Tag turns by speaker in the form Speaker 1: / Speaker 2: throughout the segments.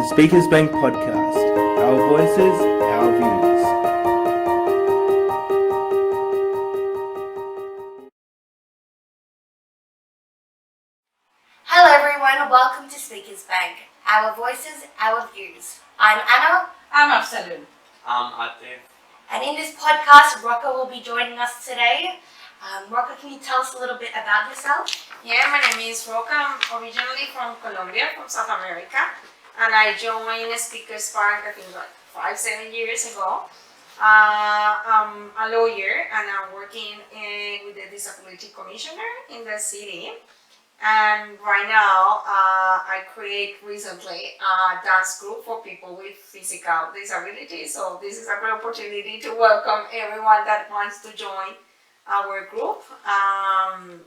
Speaker 1: the Speakers Bank podcast. Our voices, our views.
Speaker 2: Hello everyone, welcome to Speakers Bank. Our voices, our views. I'm Anna.
Speaker 3: I'm Absolute.
Speaker 4: I'm Atif.
Speaker 2: And in this podcast, Rocca will be joining us today. Rocca, can you tell us a little bit about yourself?
Speaker 3: Yeah, my name is Rocca. I'm originally from Colombia, from South America. And I joined Speakers Bank, I think like 5-7 years ago. I'm a lawyer and I'm working with the Disability Commissioner in the city. And right now, I create recently a dance group for people with physical disabilities. So this is a great opportunity to welcome everyone that wants to join our group. Happy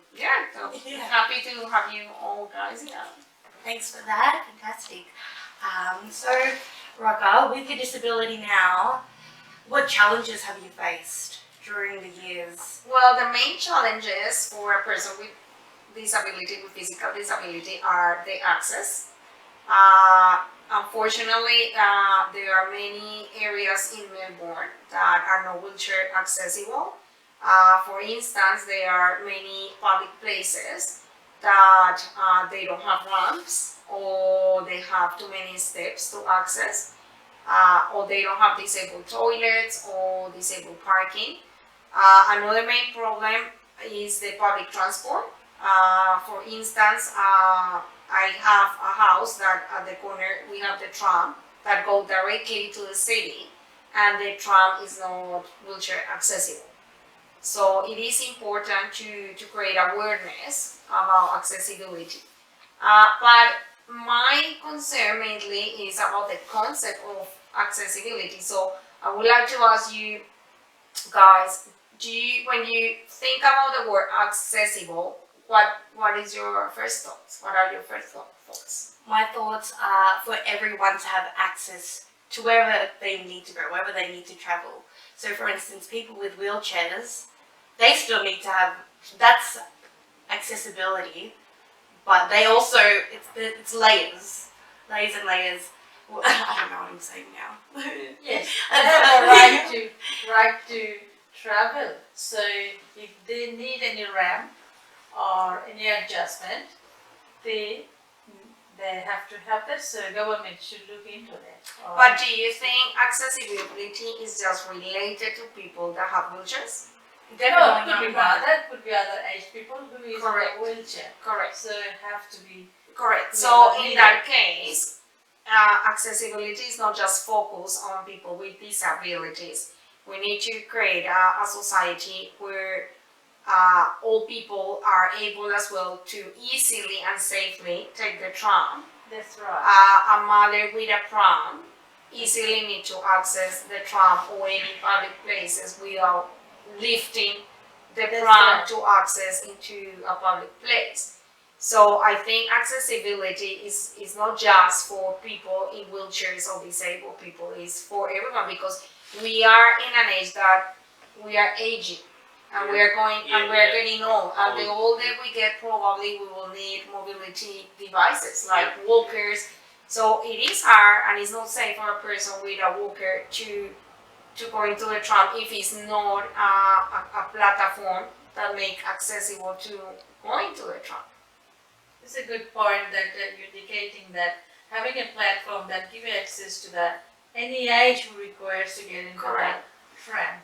Speaker 3: to have you all guys here.
Speaker 2: Thanks for that, fantastic. So, Rocca, with your disability now, what challenges have you faced during the years?
Speaker 3: Well, the main challenges for a person with disability, with physical disability, are the access. Unfortunately, there are many areas in Melbourne that are not wheelchair accessible. For instance, there are many public places that they don't have ramps, or they have too many steps to access, or they don't have disabled toilets or disabled parking. Another main problem is the public transport. For instance, I have a house that at the corner we have the tram that goes directly to the city, and the tram is not wheelchair accessible. So it is important to create awareness about accessibility. But my concern mainly is about the concept of accessibility. So I would like to ask you guys, when you think about the word accessible, what is your first thoughts? What are your first thoughts?
Speaker 2: My thoughts are for everyone to have access to wherever they need to go, wherever they need to travel. So for instance, people with wheelchairs, they still need to have, that's accessibility, but they also, it's layers and layers. Well, I don't know what I'm saying now.
Speaker 5: Yes, they have a right to travel. So if they need any ramp or any adjustment, they have to have that. So government should look into that.
Speaker 3: But do you think accessibility is just related to people that have wheelchairs?
Speaker 5: No, could be other age people who is in
Speaker 3: Correct.
Speaker 5: a wheelchair.
Speaker 3: Correct.
Speaker 5: So it have to be
Speaker 3: Correct.
Speaker 5: Yeah,
Speaker 3: So
Speaker 5: but
Speaker 3: in that case, accessibility is not just focused on people with disabilities. We need to create a society where all people are able as well to easily and safely take the tram.
Speaker 5: that's right.
Speaker 3: A mother with a pram easily need to access the tram or any public places without lifting the
Speaker 5: That's
Speaker 3: pram
Speaker 5: right.
Speaker 3: to access into a public place. So I think accessibility is not just for people in wheelchairs or disabled people, it's for everyone, because we are in an age that we are aging and we are getting old, and the older we get, probably we will need mobility devices like walkers. So it is hard and it's not safe for a person with a walker to go into the tram if it's not a platform that make accessible to go into the tram.
Speaker 5: It's a good point that you're indicating that having a platform that gives access to that any age who requires to get into
Speaker 3: Correct.
Speaker 5: that tram.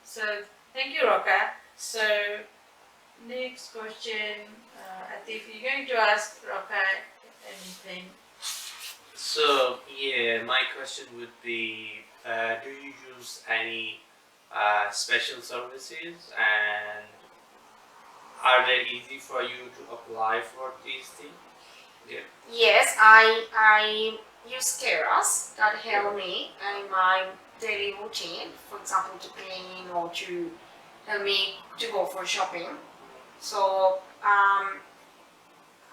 Speaker 5: So thank you, Rocca. So next question, Atif, you're going to ask Rocca anything?
Speaker 4: So, my question would be, do you use any special services, and are they easy for you to apply for these things? Yeah.
Speaker 3: Yes, I use carers that help me in my daily routine, for example, to clean or to help me to go for shopping. So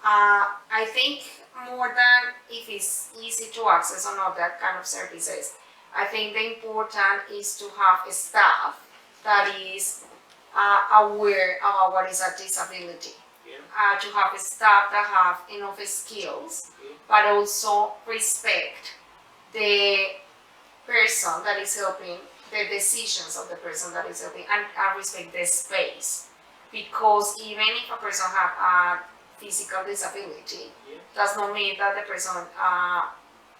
Speaker 3: I think more than if it's easy to access or not that kind of services, I think the important is to have a staff that is aware about what is a disability.
Speaker 4: Yeah.
Speaker 3: to have a staff that have enough skills, but also respect the person that is helping, the decisions of the person that is helping, and respect the space. Because even if a person have a physical disability, does not mean that the person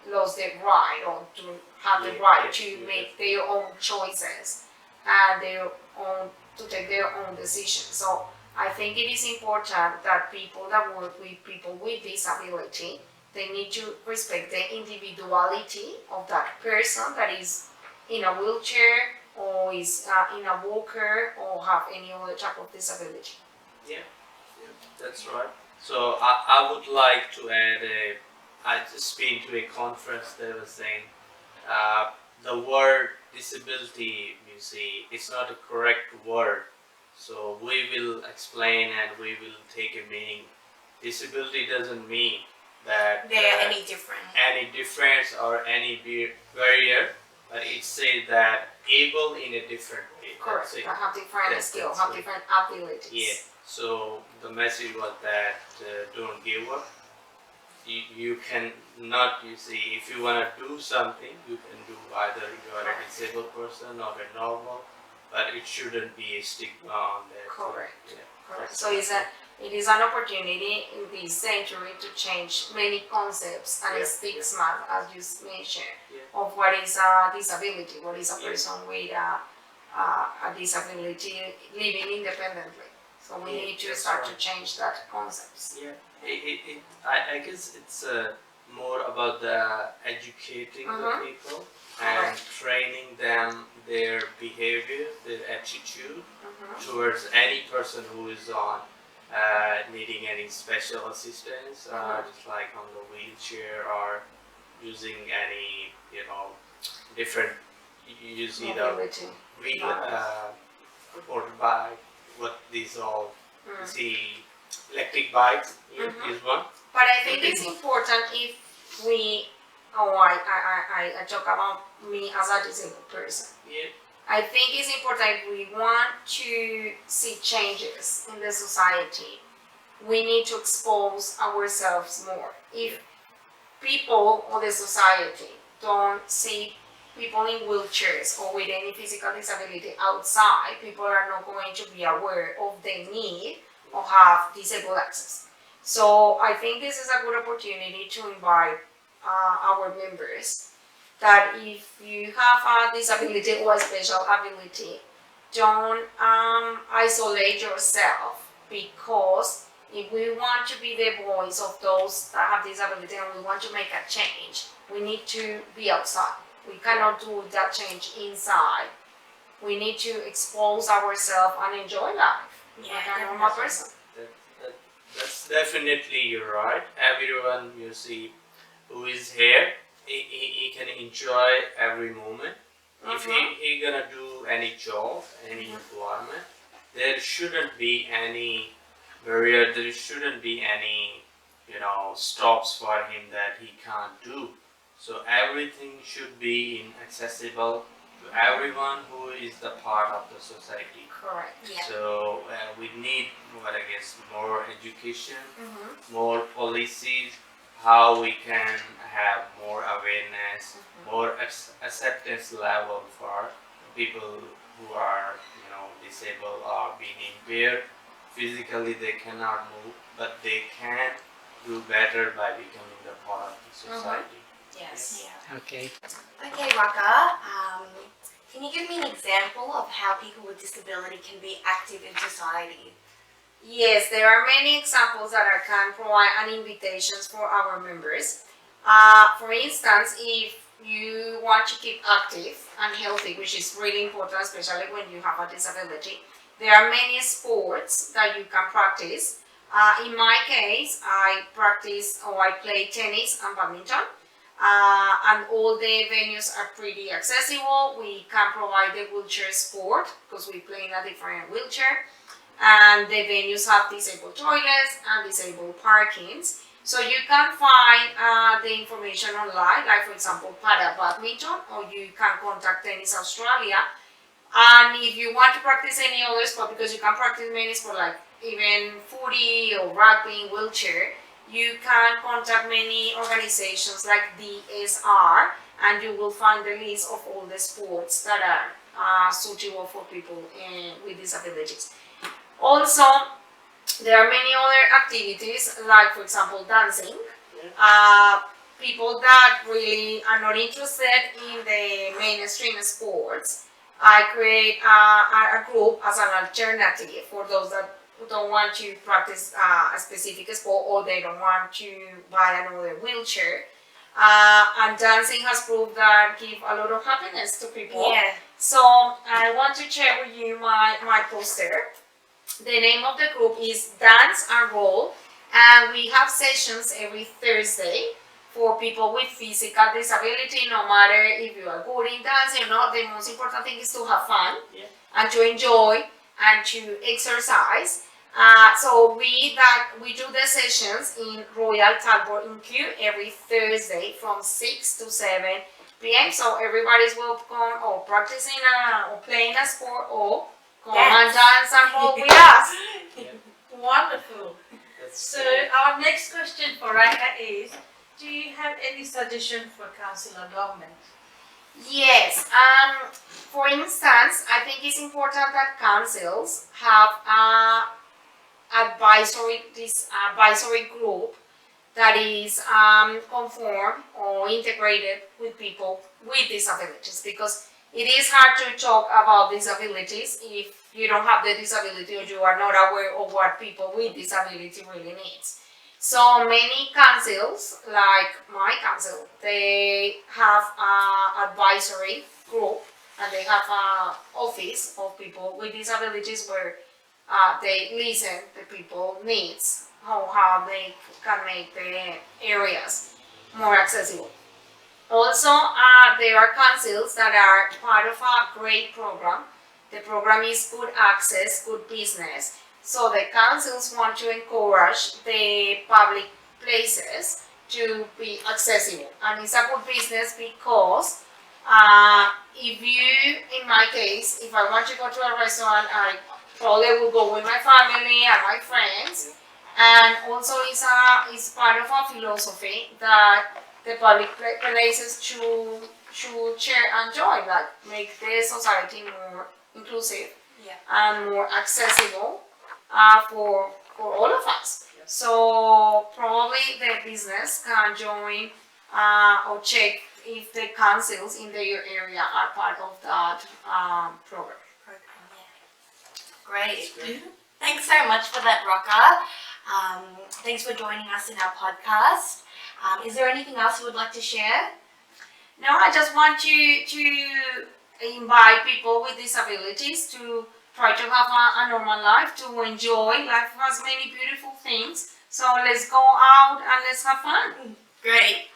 Speaker 3: lost the right or to have the right to make their own choices and their own to take their own decisions. So I think it is important that people that work with people with disability, they need to respect the individuality of that person that is in a wheelchair or is in a walker or have any other type of disability.
Speaker 4: That's right. So I would like to add I just been to a conference that was saying the word disability, you see, it's not a correct word. So we will explain and we will take a meaning. Disability doesn't mean that
Speaker 2: They're any different.
Speaker 4: any difference or any barrier, but it says that able in a different way.
Speaker 3: Correct.
Speaker 4: That's it.
Speaker 3: That have different
Speaker 4: That's
Speaker 3: skills,
Speaker 4: right.
Speaker 3: have different abilities.
Speaker 4: Yeah. So the message was that don't give up. You can not, you see, if you want to do something, you can do either you are a disabled person or a normal, but it shouldn't be a stigma on that.
Speaker 3: Correct.
Speaker 4: Yeah.
Speaker 3: Correct. So it is an opportunity in this century to change many concepts and stigma, as you mentioned, of what is a disability, what is a person with a disability living independently. So we need to start to change that concepts.
Speaker 4: Yeah. I guess it's more about the educating the people and training them their behavior, their attitude towards any person who is on needing any special assistance, just like on the wheelchair or using any, different, you see
Speaker 3: Mobility.
Speaker 4: the wheel, motorbike, what these all, see, electric bikes is one.
Speaker 3: But I think it's important if we, I talk about me as a disabled person.
Speaker 4: Yeah.
Speaker 3: I think it's important if we want to see changes in the society, we need to expose ourselves more. If people or the society don't see people in wheelchairs or with any physical disability outside, people are not going to be aware of the need or have disabled access. So I think this is a good opportunity to invite our members that if you have a disability or a special ability, don't isolate yourself, because if we want to be the voice of those that have disability and we want to make a change, we need to be outside. We cannot do that change inside. We need to expose ourselves and enjoy life like a normal person.
Speaker 4: That's definitely, you're right. Everyone you see who is here, he can enjoy every moment. If he gonna do any job, any employment, there shouldn't be any barrier, there shouldn't be any, stops for him that he can't do. So everything should be accessible to everyone who is the part of the society.
Speaker 3: Correct.
Speaker 2: Yeah.
Speaker 4: So we need, more education, more policies, how we can have more awareness, more acceptance level for people who are, disabled or being impaired. Physically they cannot move, but they can do better by becoming the part of the society.
Speaker 3: Yes.
Speaker 2: Yeah.
Speaker 1: Okay.
Speaker 2: Okay, Rocca, can you give me an example of how people with disability can be active in society?
Speaker 3: Yes, there are many examples that I can provide and invitations for our members. For instance, if you want to keep active and healthy, which is really important, especially when you have a disability, there are many sports that you can practice. In my case, I practice or I play tennis and badminton. And all the venues are pretty accessible. We can provide the wheelchair sport because we play in a different wheelchair. And the venues have disabled toilets and disabled parkings. So you can find the information online, like for example, Para Badminton, or you can contact Tennis Australia. And if you want to practice any other sport, because you can practice many sports like even footy or rugby, wheelchair, you can contact many organizations like DSR, and you will find the list of all the sports that are suitable for people with disabilities. Also, there are many other activities, like for example dancing. People that really are not interested in the mainstream sports, I create a group as an alternative for those that don't want to practice a specific sport, or they don't want to buy another wheelchair. And dancing has proved that give a lot of happiness to people.
Speaker 2: Yeah.
Speaker 3: So I want to share with you my poster. The name of the group is Dance and Roll, and we have sessions every Thursday for people with physical disability. No matter if you are good in dancing or not, the most important thing is to have fun and to enjoy and to exercise. So we do the sessions in Royal Talbot in Kew every Thursday from 6 to 7 p.m. So everybody's welcome, or practicing or playing a sport, or come and dance and roll with us.
Speaker 5: Wonderful. So our next question for Rocca is, do you have any suggestion for council or government?
Speaker 3: Yes. For instance, I think it's important that councils have advisory group that is conformed or integrated with people with disabilities, because it is hard to talk about disabilities if you don't have the disability or you are not aware of what people with disability really needs. So many councils, like my council, they have an advisory group, and they have an office of people with disabilities where they listen to people's needs, how they can make the areas more accessible. Also, there are councils that are part of a great program. The program is Good Access, Good Business. So the councils want to encourage the public places to be accessible. And it's a good business because if you, in my case, if I want to go to a restaurant, I probably will go with my family and my friends. And also it's part of a philosophy that the public places should share and joy, like make the society more inclusive and more accessible for all of us. So probably the business can join or check if the councils in their area are part of that program.
Speaker 2: Great. Thanks so much for that, Rocca. Thanks for joining us in our podcast. Is there anything else you would like to share?
Speaker 3: No, I just want to invite people with disabilities to try to have a normal life, to enjoy. Life has many beautiful things, so let's go out and let's have fun.
Speaker 2: Great.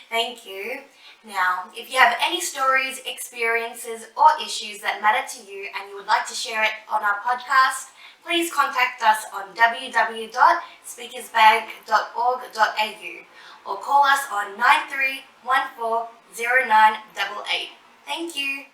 Speaker 2: Thank you. Now, if you have any stories, experiences, or issues that matter to you and you would like to share it on our podcast, please contact us on www.speakersbank.org.au or call us on 93140988. Thank you.